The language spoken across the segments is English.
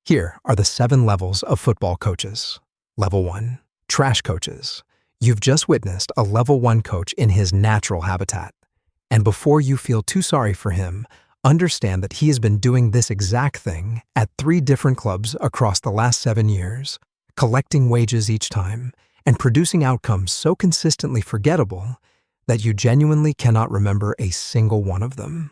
Here are the 7 levels of football coaches. Level 1. Trash coaches. You've just witnessed a Level 1 coach in his natural habitat. And before you feel too sorry for him, understand that he has been doing this exact thing at 3 different clubs across the last 7 years, collecting wages each time, and producing outcomes so consistently forgettable that you genuinely cannot remember a single one of them.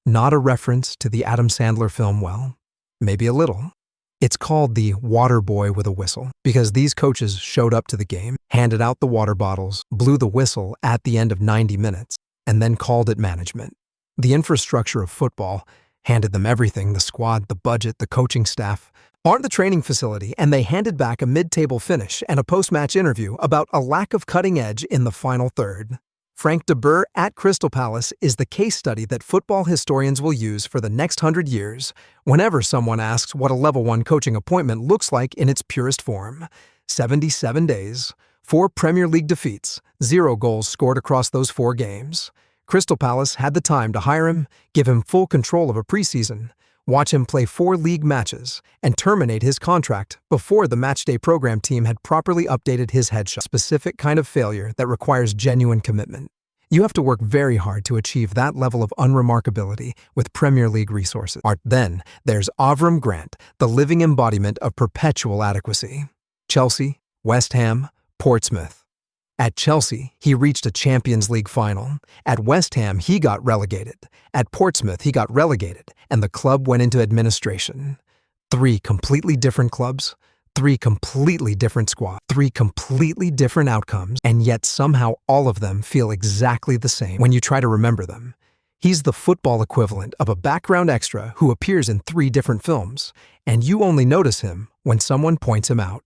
Not a reference to the Adam Sandler film, well, maybe a little. It's called the Waterboy with a Whistle because these coaches showed up to the game, handed out the water bottles, blew the whistle at the end of 90 minutes, and then called it management. The infrastructure of football handed them everything: the squad, the budget, the coaching staff, or the training facility, and they handed back a mid-table finish and a post-match interview about a lack of cutting edge in the final third. Frank de Boer at Crystal Palace is the case study that football historians will use for the next 100 years whenever someone asks what a Level 1 coaching appointment looks like in its purest form. 77 days, 4 Premier League defeats, 0 goals scored across those 4 games. Crystal Palace had the time to hire him, give him full control of a preseason, watch him play 4 league matches, and terminate his contract before the matchday program team had properly updated his headshot. Specific kind of failure that requires genuine commitment. You have to work very hard to achieve that level of unremarkability with Premier League resources. Then there's Avram Grant, the living embodiment of perpetual adequacy. Chelsea, West Ham, Portsmouth. At Chelsea, he reached a Champions League final. At West Ham, he got relegated. At Portsmouth, he got relegated, and the club went into administration. 3 completely different clubs, 3 completely different squads, 3 completely different outcomes, and yet somehow all of them feel exactly the same when you try to remember them. He's the football equivalent of a background extra who appears in 3 different films, and you only notice him when someone points him out.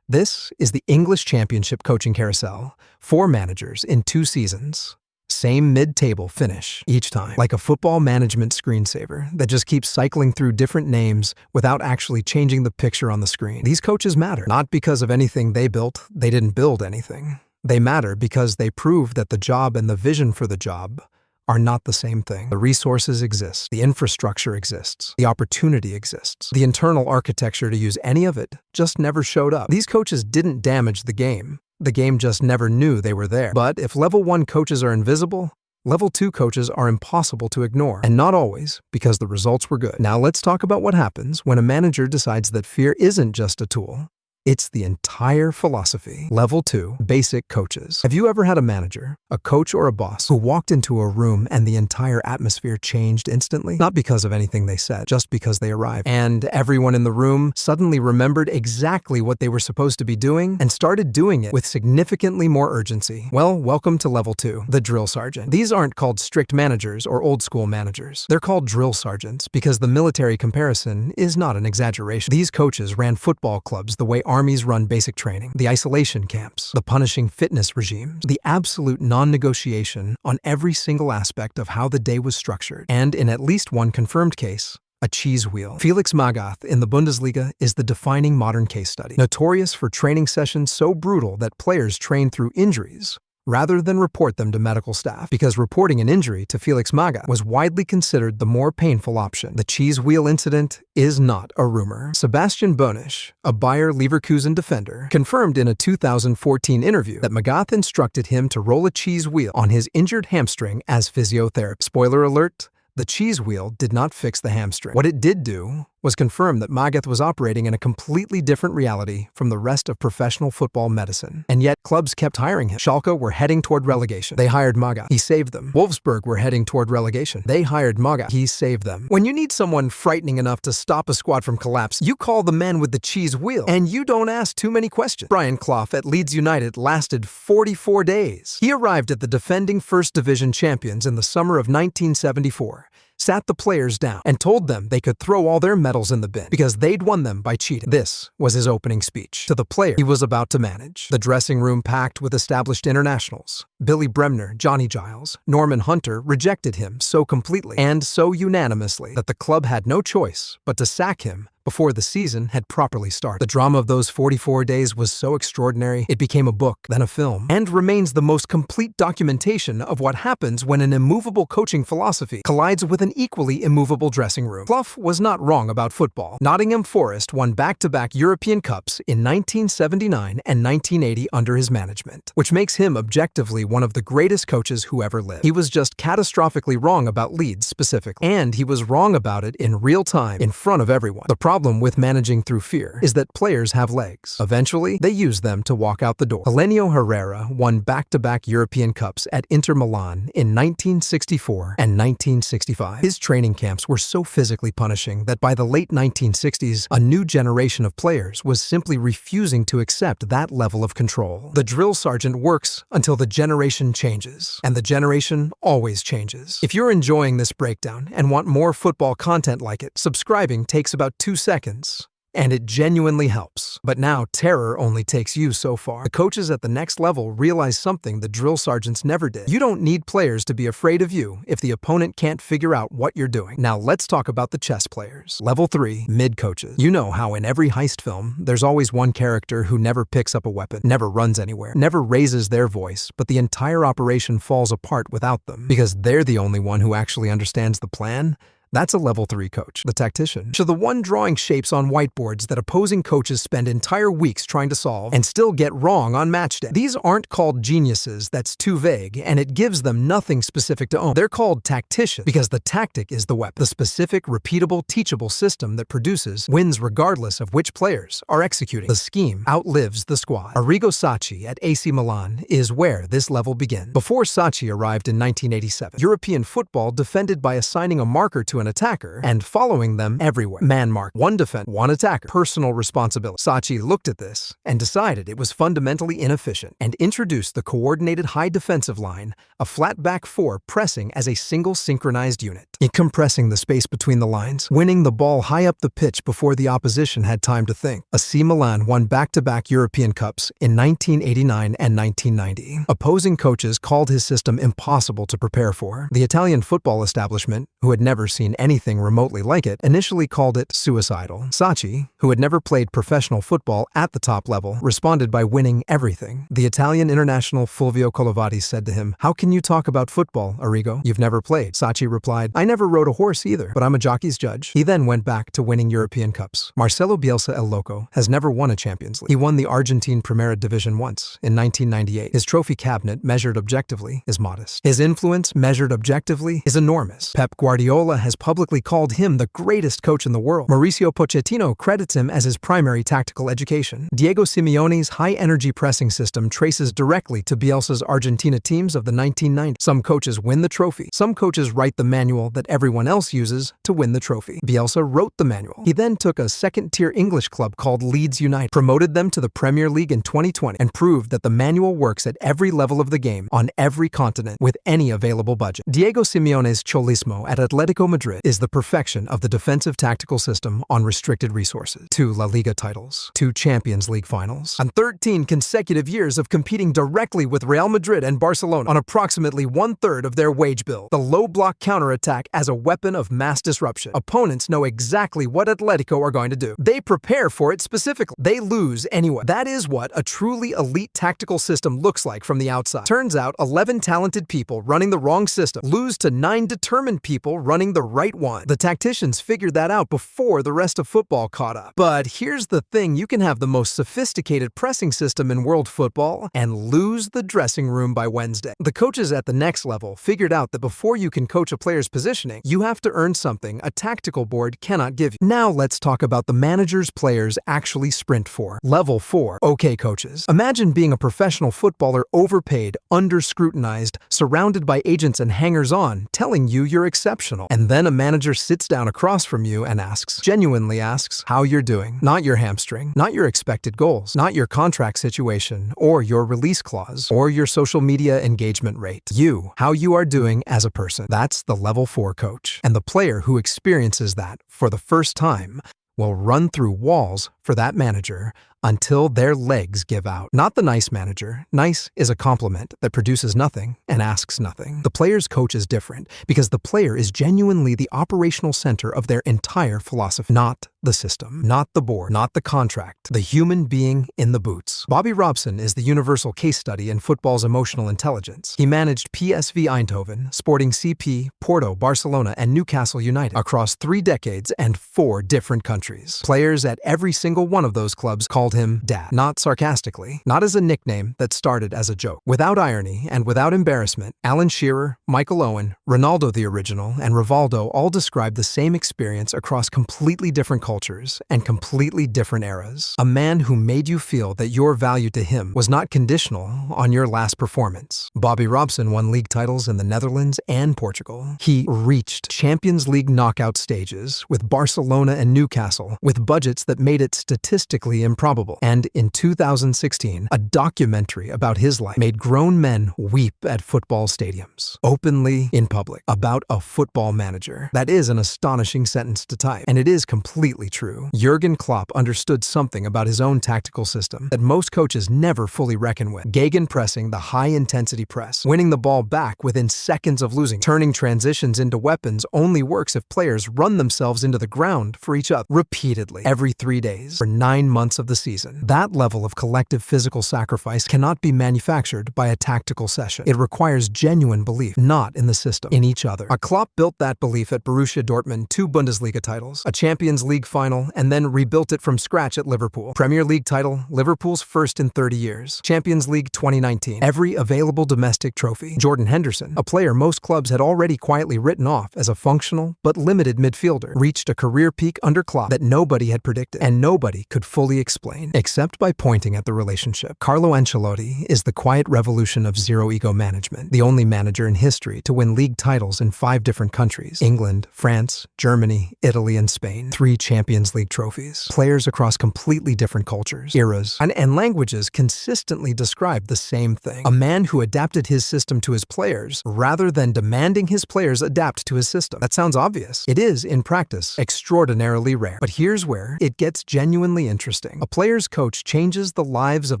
This is the English Championship coaching carousel. 4 managers in 2 seasons. Same mid-table finish each time, like a football management screensaver that just keeps cycling through different names without actually changing the picture on the screen. These coaches matter, not because of anything they built. They didn't build anything. They matter because they prove that the job and the vision for the job are not the same thing. The resources exist, the infrastructure exists, the opportunity exists. The internal architecture to use any of it just never showed up. These coaches didn't damage the game. The game just never knew they were there. But if Level 1 coaches are invisible, Level 2 coaches are impossible to ignore. And not always, because the results were good. Now let's talk about what happens when a manager decides that fear isn't just a tool. It's the entire philosophy. Level 2, basic coaches. Have you ever had a manager, a coach or a boss who walked into a room and the entire atmosphere changed instantly? Not because of anything they said, just because they arrived. And everyone in the room suddenly remembered exactly what they were supposed to be doing and started doing it with significantly more urgency. Well, welcome to Level 2, the drill sergeant. These aren't called strict managers or old school managers. They're called drill sergeants because the military comparison is not an exaggeration. These coaches ran football clubs the way armies run basic training, the isolation camps, the punishing fitness regimes, the absolute non-negotiation on every single aspect of how the day was structured, and in at least one confirmed case, a cheese wheel. Felix Magath in the Bundesliga is the defining modern case study, notorious for training sessions so brutal that players train through injuries rather than report them to medical staff, because reporting an injury to Felix Magath was widely considered the more painful option. The cheese wheel incident is not a rumor. Sebastian Bonisch, a Bayer Leverkusen defender, confirmed in a 2014 interview that Magath instructed him to roll a cheese wheel on his injured hamstring as physiotherapy. Spoiler alert, the cheese wheel did not fix the hamstring. What it did do was confirm that Magath was operating in a completely different reality from the rest of professional football medicine. And yet, clubs kept hiring him. Schalke were heading toward relegation. They hired Magath. He saved them. Wolfsburg were heading toward relegation. They hired Magath. He saved them. When you need someone frightening enough to stop a squad from collapse, you call the man with the cheese wheel, and you don't ask too many questions. Brian Clough at Leeds United lasted 44 days. He arrived at the defending First Division champions in the summer of 1974. Sat the players down and told them they could throw all their medals in the bin because they'd won them by cheating. This was his opening speech to the player he was about to manage. The dressing room packed with established internationals. Billy Bremner, Johnny Giles, Norman Hunter rejected him so completely and so unanimously that the club had no choice but to sack him before the season had properly started. The drama of those 44 days was so extraordinary, it became a book, then a film, and remains the most complete documentation of what happens when an immovable coaching philosophy collides with an equally immovable dressing room. Clough was not wrong about football. Nottingham Forest won back-to-back European Cups in 1979 and 1980 under his management, which makes him objectively one of the greatest coaches who ever lived. He was just catastrophically wrong about Leeds specifically, and he was wrong about it in real time in front of everyone. The problem with managing through fear is that players have legs. Eventually, they use them to walk out the door. Helenio Herrera won back-to-back European Cups at Inter Milan in 1964 and 1965. His training camps were so physically punishing that by the late 1960s, a new generation of players was simply refusing to accept that level of control. The drill sergeant works until the generation changes, and the generation always changes. If you're enjoying this breakdown and want more football content like it, subscribing takes about 2 seconds. And it genuinely helps. But now, terror only takes you so far. The coaches at the next level realize something the drill sergeants never did. You don't need players to be afraid of you if the opponent can't figure out what you're doing. Now let's talk about the chess players. Level 3, mid-coaches. You know how in every heist film, there's always one character who never picks up a weapon, never runs anywhere, never raises their voice, but the entire operation falls apart without them, because they're the only one who actually understands the plan. That's a level 3 coach, the tactician. So the one drawing shapes on whiteboards that opposing coaches spend entire weeks trying to solve and still get wrong on match day. These aren't called geniuses, that's too vague, and it gives them nothing specific to own. They're called tacticians because the tactic is the weapon. The specific, repeatable, teachable system that produces wins regardless of which players are executing. The scheme outlives the squad. Arrigo Sacchi at AC Milan is where this level begins. Before Sacchi arrived in 1987, European football defended by assigning a marker to an attacker and following them everywhere. Man mark, one defender, one attacker, personal responsibility. Sacchi looked at this and decided it was fundamentally inefficient and introduced the coordinated high defensive line, a flat back four pressing as a single synchronized unit, compressing the space between the lines, winning the ball high up the pitch before the opposition had time to think. AC Milan won back-to-back European Cups in 1989 and 1990. Opposing coaches called his system impossible to prepare for. The Italian football establishment, who had never seen anything remotely like it, initially called it suicidal. Sacchi, who had never played professional football at the top level, responded by winning everything. The Italian international Fulvio Collovati said to him, "How can you talk about football, Arrigo? You've never played." Sacchi replied, "I never rode a horse either, but I'm a jockey's judge." He then went back to winning European Cups. Marcelo Bielsa El Loco has never won a Champions League. He won the Argentine Primera Division once, in 1998. His trophy cabinet, measured objectively, is modest. His influence, measured objectively, is enormous. Pep Guardiola has publicly called him the greatest coach in the world. Mauricio Pochettino credits him as his primary tactical education. Diego Simeone's high-energy pressing system traces directly to Bielsa's Argentina teams of the 1990s. Some coaches win the trophy. Some coaches write the manual that everyone else uses to win the trophy. Bielsa wrote the manual. He then took a second-tier English club called Leeds United, promoted them to the Premier League in 2020, and proved that the manual works at every level of the game, on every continent, with any available budget. Diego Simeone's Cholismo at Atletico Madrid is the perfection of the defensive tactical system on restricted resources. 2 La Liga titles, 2 Champions League finals, and 13 consecutive years of competing directly with Real Madrid and Barcelona on approximately 1/3 of their wage bill. The low block counterattack as a weapon of mass disruption. Opponents know exactly what Atletico are going to do. They prepare for it specifically. They lose anyway. That is what a truly elite tactical system looks like from the outside. Turns out 11 talented people running the wrong system lose to 9 determined people running the right one. The tacticians figured that out before the rest of football caught up. But here's the thing, you can have the most sophisticated pressing system in world football and lose the dressing room by Wednesday. The coaches at the next level figured out that before you can coach a player's positioning, you have to earn something a tactical board cannot give you. Now let's talk about the managers players actually sprint for. Level 4, okay coaches. Imagine being a professional footballer, overpaid, under-scrutinized, surrounded by agents and hangers-on telling you you're exceptional. And then a manager sits down across from you and genuinely asks, how you're doing. Not your hamstring, not your expected goals, not your contract situation, or your release clause, or your social media engagement rate. How you are doing as a person. That's the level 4 coach. And the player who experiences that for the first time will run through walls for that manager until their legs give out. Not the nice manager. Nice is a compliment that produces nothing and asks nothing. The player's coach is different because the player is genuinely the operational center of their entire philosophy. Not the system, not the board, not the contract, the human being in the boots. Bobby Robson is the universal case study in football's emotional intelligence. He managed PSV Eindhoven, Sporting CP, Porto, Barcelona, and Newcastle United across 3 decades and 4 different countries. Players at every single one of those clubs called him Dad. Not sarcastically, not as a nickname that started as a joke. Without irony and without embarrassment, Alan Shearer, Michael Owen, Ronaldo the original, and Rivaldo all described the same experience across completely different cultures and completely different eras. A man who made you feel that your value to him was not conditional on your last performance. Bobby Robson won league titles in the Netherlands and Portugal. He reached Champions League knockout stages with Barcelona and Newcastle with budgets that made it statistically improbable. And in 2016, a documentary about his life made grown men weep at football stadiums, openly in public, about a football manager. That is an astonishing sentence to type, and it is completely true. Jurgen Klopp understood something about his own tactical system that most coaches never fully reckon with. Gegenpressing, the high-intensity press, winning the ball back within seconds of losing, turning transitions into weapons only works if players run themselves into the ground for each other repeatedly every 3 days for 9 months of the season. That level of collective physical sacrifice cannot be manufactured by a tactical session. It requires genuine belief, not in the system, in each other. Klopp built that belief at Borussia Dortmund, 2 Bundesliga titles, a Champions League final, and then rebuilt it from scratch at Liverpool. Premier League title, Liverpool's first in 30 years. Champions League 2019, every available domestic trophy. Jordan Henderson, a player most clubs had already quietly written off as a functional but limited midfielder, reached a career peak under Klopp that nobody had predicted and nobody could fully explain, except by pointing at the relationship. Carlo Ancelotti is the quiet revolution of zero-ego management, the only manager in history to win league titles in 5 different countries: England, France, Germany, Italy, and Spain. 3 Champions League trophies. Players across completely different cultures, eras, and languages consistently described the same thing. A man who adapted his system to his players rather than demanding his players adapt to his system. That sounds obvious. It is, in practice, extraordinarily rare. But here's where it gets genuinely interesting. A player's coach changes the lives of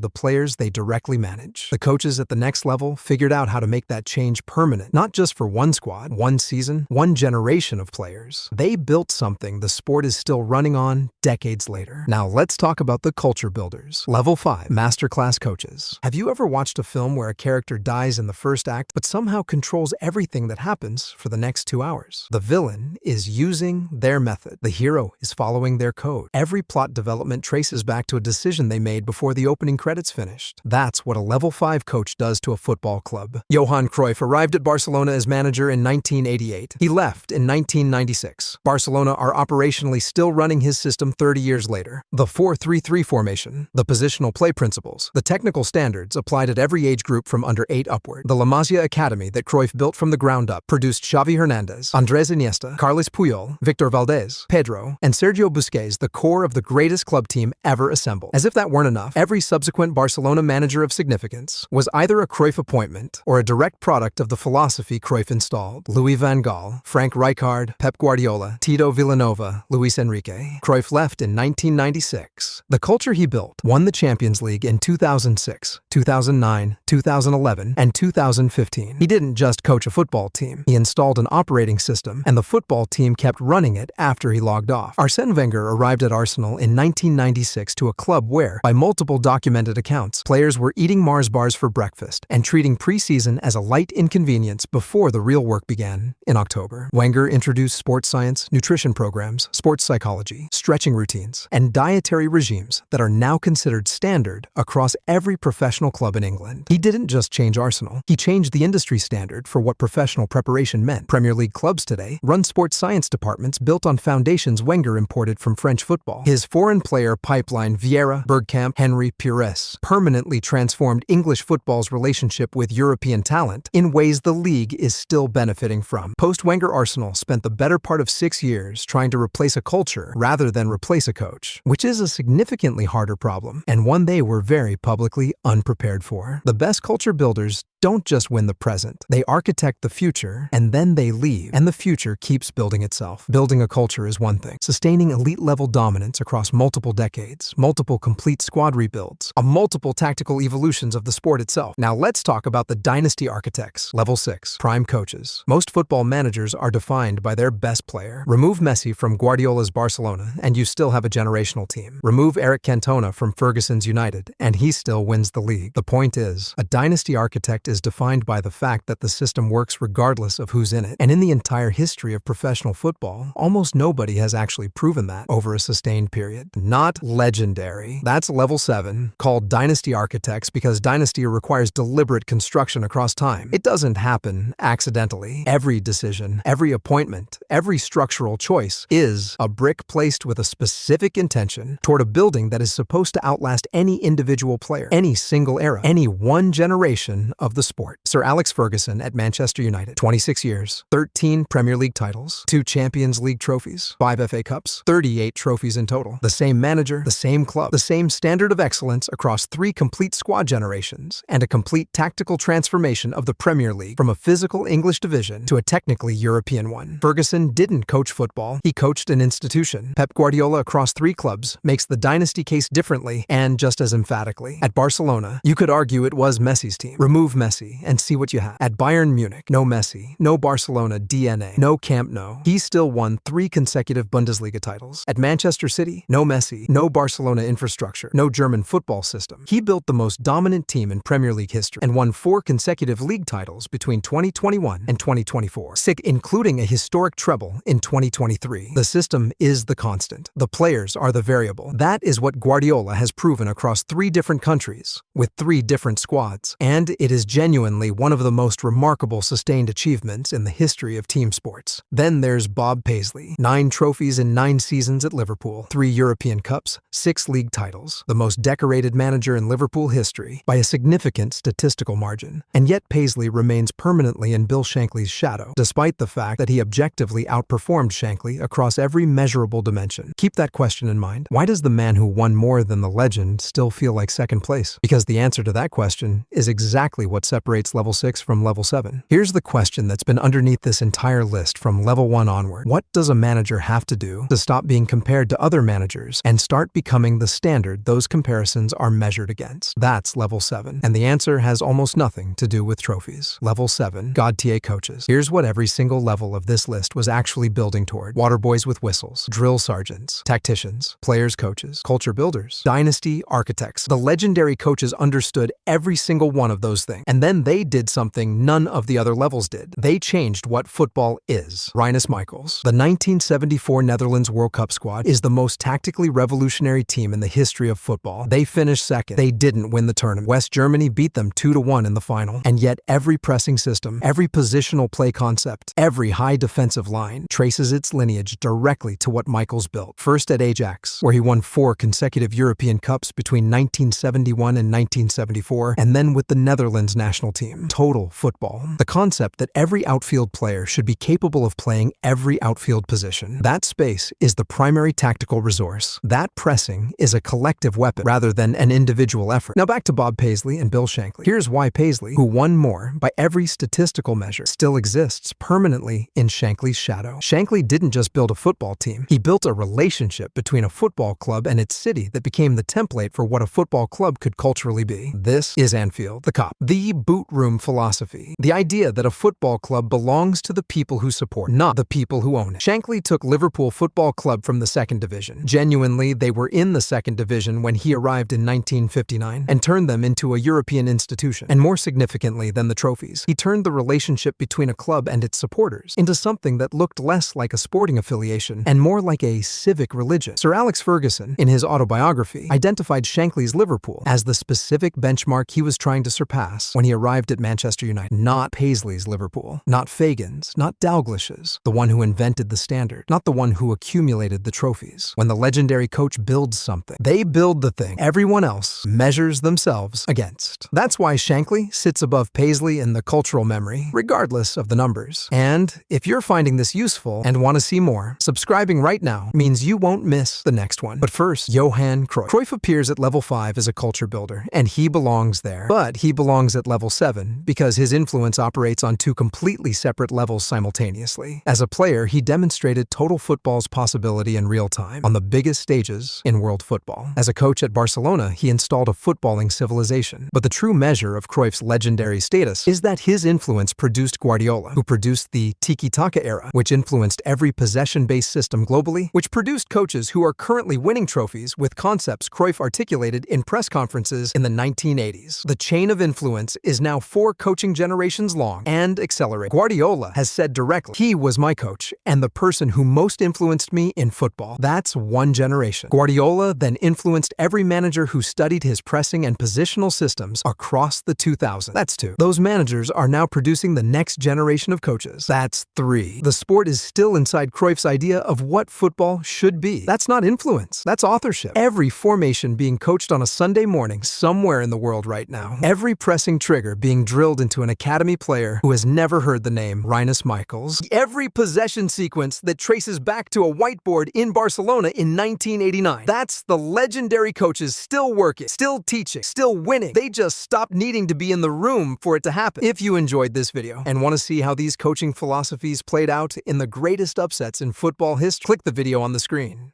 the players they directly manage. The coaches at the next level figured out how to make that change permanent, not just for one squad, one season, one generation of players. They built something the sport is still running on decades later. Now let's talk about the culture builders. Level 5, Masterclass coaches. Have you ever watched a film where a character dies in the first act but somehow controls everything that happens for the next 2 hours? The villain is using their method. The hero is following their code. Every plot development traces back to a decision they made before the opening credits finished. That's what a level 5 coach does to a football club. Johan Cruyff arrived at Barcelona as manager in 1988. He left in 1996. Barcelona are operationally still running his system 30 years later. The 4-3-3 formation, the positional play principles, the technical standards applied at every age group from under 8 upward. The La Masia Academy that Cruyff built from the ground up produced Xavi Hernandez, Andrés Iniesta, Carles Puyol, Victor Valdés, Pedro, and Sergio Busquets, the core of the greatest club team ever assembled. As if that weren't enough, every subsequent Barcelona manager of significance was either a Cruyff appointment or a direct product of the philosophy Cruyff installed. Louis van Gaal, Frank Rijkaard, Pep Guardiola, Tito Villanova, Luis Enrique. Cruyff left in 1996. The culture he built won the Champions League in 2006, 2009, 2011, and 2015. He didn't just coach a football team. He installed an operating system, and the football team kept running it after he logged off. Arsène Wenger arrived at Arsenal in 1996 to a club where, by multiple documented accounts, players were eating Mars bars for breakfast and treating preseason as a light inconvenience before the real work began in October. Wenger introduced sports science, nutrition programs, sports psychology, stretching routines, and dietary regimes that are now considered standard across every professional club in England. He didn't just change Arsenal, he changed the industry standard for what professional preparation meant. Premier League clubs today run sports science departments built on foundations Wenger imported from French football. His foreign player pipeline Vieira, Bergkamp, Henry, Pires permanently transformed English football's relationship with European talent in ways the league is still benefiting from. Post-Wenger Arsenal spent the better part of 6 years trying to replace a culture rather than replace a coach, which is a significantly harder problem and one they were very publicly unprepared for. The best culture builders don't just win the present. They architect the future, and then they leave, and the future keeps building itself. Building a culture is one thing. Sustaining elite-level dominance across multiple decades, multiple complete squad rebuilds, multiple tactical evolutions of the sport itself. Now let's talk about the Dynasty Architects. Level 6. Prime coaches. Most football managers are defined by their best player. Remove Messi from Guardiola's Barcelona, and you still have a generational team. Remove Eric Cantona from Ferguson's United, and he still wins the league. The point is, a dynasty architect is defined by the fact that the system works regardless of who's in it. And in the entire history of professional football, almost nobody has actually proven that over a sustained period. Not legendary. That's level 7, called Dynasty Architects because Dynasty requires deliberate construction across time. It doesn't happen accidentally. Every decision, every appointment, every structural choice is a brick placed with a specific intention toward a building that is supposed to outlast any individual player, any single era, any one generation of the sport. Sir Alex Ferguson at Manchester United, 26 years, 13 Premier League titles, 2 Champions League trophies, 5 FA Cups, 38 trophies in total. The same manager, the same club, the same standard of excellence across 3 complete squad generations, and a complete tactical transformation of the Premier League from a physical English division to a technically European one. Ferguson didn't coach football, he coached an institution. Pep Guardiola across 3 clubs makes the dynasty case differently and just as emphatically. At Barcelona, you could argue it was Messi's team. Remove Messi and see what you have. At Bayern Munich, no Messi, no Barcelona DNA, no Camp Nou. He still won 3 consecutive Bundesliga titles. At Manchester City, no Messi, no Barcelona infrastructure, no German football system. He built the most dominant team in Premier League history and won 4 consecutive league titles between 2021 and 2024, including a historic treble in 2023. The system is the constant. The players are the variable. That is what Guardiola has proven across 3 different countries with 3 different squads. And it is genuinely one of the most remarkable sustained achievements in the history of team sports. Then there's Bob Paisley. 9 trophies in 9 seasons at Liverpool, 3 European Cups, 6 league titles, the most decorated manager in Liverpool history by a significant statistical margin. And yet Paisley remains permanently in Bill Shankly's shadow, despite the fact that he objectively outperformed Shankly across every measurable dimension. Keep that question in mind. Why does the man who won more than the legend still feel like second place? Because the answer to that question is exactly what separates level 6 from level 7. Here's the question that's been underneath this entire list from level 1 onward. What does a manager have to do to stop being compared to other managers and start becoming the standard those comparisons are measured against? That's level 7. And the answer has almost nothing to do with trophies. Level 7, Godtier coaches. Here's what every single level of this list was actually building toward. Waterboys with whistles, drill sergeants, tacticians, players coaches, culture builders, dynasty architects. The legendary coaches understood every single one of those things. And then they did something none of the other levels did. They changed what football is. Rinus Michels. The 1974 Netherlands World Cup squad is the most tactically revolutionary team in the history of football. They finished second. They didn't win the tournament. West Germany beat them 2-1 in the final. And yet every pressing system, every positional play concept, every high defensive line traces its lineage directly to what Michels built. First at Ajax, where he won 4 consecutive European Cups between 1971 and 1974, and then with the Netherlands national team. Total football. The concept that every outfield player should be capable of playing every outfield position. That space is the primary tactical resource. That pressing is a collective weapon rather than an individual effort. Now back to Bob Paisley and Bill Shankly. Here's why Paisley, who won more by every statistical measure, still exists permanently in Shankly's shadow. Shankly didn't just build a football team. He built a relationship between a football club and its city that became the template for what a football club could culturally be. This is Anfield, the Cop. The boot room philosophy. The idea that a football club belongs to the people who support, not the people who own it. Shankly took Liverpool Football Club from the 2nd Division. Genuinely, they were in the 2nd Division when he arrived in 1959 and turned them into a European institution. And more significantly than the trophies, he turned the relationship between a club and its supporters into something that looked less like a sporting affiliation and more like a civic religion. Sir Alex Ferguson, in his autobiography, identified Shankly's Liverpool as the specific benchmark he was trying to surpass when he arrived at Manchester United. Not Paisley's Liverpool, not Fagan's, not Dalglish's, the one who invented the standard, not the one who accumulated the trophies. When the legendary coach builds something, they build the thing everyone else measures themselves against. That's why Shankly sits above Paisley in the cultural memory, regardless of the numbers. And if you're finding this useful and want to see more, subscribing right now means you won't miss the next one. But first, Johan Cruyff. Cruyff appears at level 5 as a culture builder, and he belongs there. But he belongs at level level 7 because his influence operates on two completely separate levels simultaneously. As a player, he demonstrated total football's possibility in real time on the biggest stages in world football. As a coach at Barcelona, he installed a footballing civilization. But the true measure of Cruyff's legendary status is that his influence produced Guardiola, who produced the tiki-taka era, which influenced every possession-based system globally, which produced coaches who are currently winning trophies with concepts Cruyff articulated in press conferences in the 1980s. The chain of influence is now 4 coaching generations long and accelerating. Guardiola has said directly, "He was my coach and the person who most influenced me in football." That's one generation. Guardiola then influenced every manager who studied his pressing and positional systems across the 2000s. That's 2. Those managers are now producing the next generation of coaches. That's 3. The sport is still inside Cruyff's idea of what football should be. That's not influence. That's authorship. Every formation being coached on a Sunday morning somewhere in the world right now. Every pressing trigger being drilled into an academy player who has never heard the name Rinus Michels. Every possession sequence that traces back to a whiteboard in Barcelona in 1989. That's the legendary coaches still working, still teaching, still winning. They just stopped needing to be in the room for it to happen. If you enjoyed this video and want to see how these coaching philosophies played out in the greatest upsets in football history, click the video on the screen.